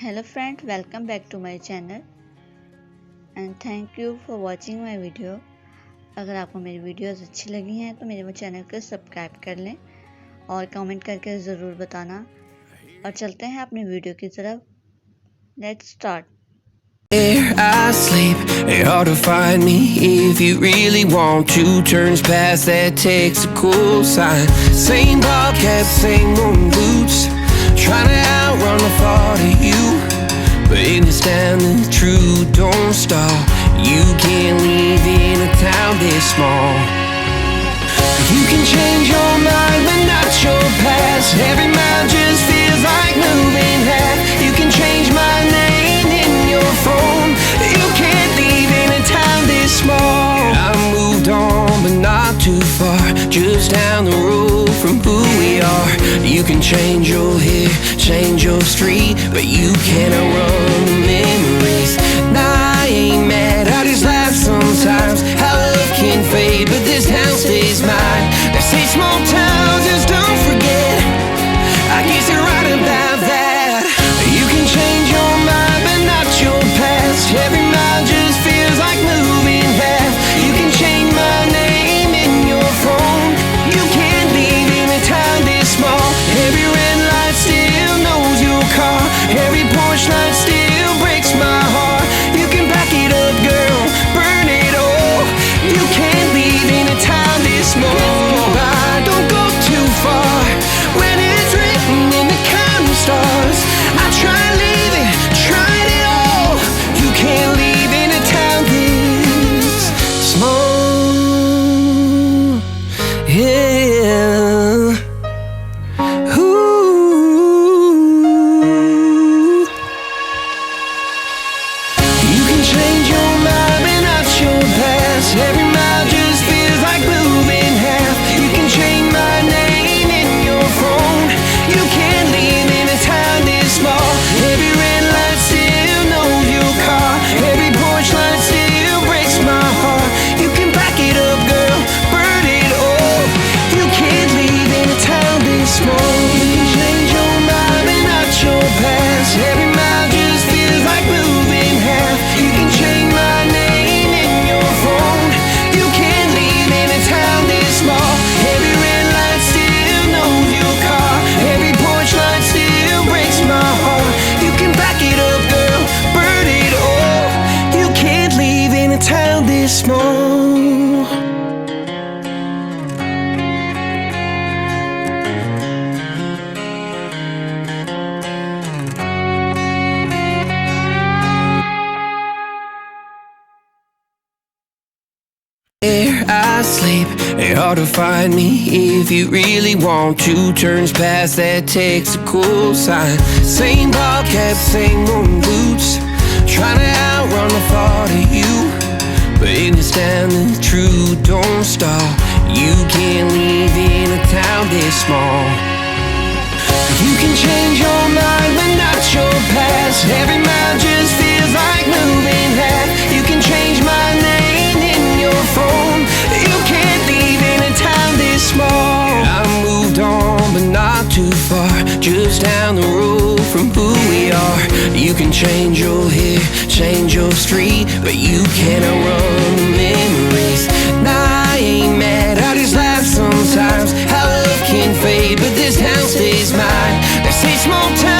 Hello friend, welcome back to my channel and thank you for watching my video। अगर आपको मेरी videos अच्छी लगी हैं तो मेरे चैनल को सब्सक्राइब कर लें और कमेंट करके ज़रूर बताना। और चलते हैं अपनी वीडियो की तरफ। Let's start. I sleep, it's hard to find me if you really want to. Turns past that takes a cool sign. Same ball cap, same old boots. Trying to outrun the thought of you, but in it's down to the truth. Don't stop. You can't leave in a town this small. You can change your mind, but not your past. Every mile just feels like moving half. You can change my name in your phone. You can't leave in a town this small. I moved on, but not too far. Just down the road from who we are. You can change your hair, change your street, but you can't outrun the memories. Nah, I ain't mad, I just laugh sometimes. How love can fade, but this town stays mine. They say small towns just don't forget. I guess you're right about that. You can change your mind, but not your past. Every mile just feels like moving fast. You can change my name in your phone. You can't leave in a town this small. Every red light still knows your car. Every porch light still breaks my heart. You can back it up, girl, burn it all. You can't leave in a town this small. Don't go too far when it's written in the counting stars. I try leaving, tried it all. You can't leave in a town this small. Yeah. Ooh. You can change your mind, but not your past. Every mile just feels like moving half. You can change my name in your phone. You can't leave in a town this small. Every red light still knows your car. Every porch light still breaks my heart. You can back it up, girl, burn it all. You can't leave in a town this small. You can change your mind, but not your past. Every mile just feels like moving half. You can change my name in your phone. You can't leave in a town this small. Every red light still knows your car. Every porch light still breaks my heart. You can back it up, girl, burn it all. You can't leave in a town this small. I sleep, it's hard to find me if you really want to. Turns past that takes a cool sign. Same ball cap, same old boots. Trying to outrun the thought of you, but it's down to the truth. Don't stop. You can't leave in a town this small. You can change your mind, but not your past. Every mile just feels like moving half. You can change my name in your phone. You can't leave in a town this small. I moved on, but not too far. Just down the road from who we are. You can change your hair, change your street, but you can't outrun the memories. Nah, I ain't mad, I just laugh sometimes. How love can fade, but this town stays mine. They say small town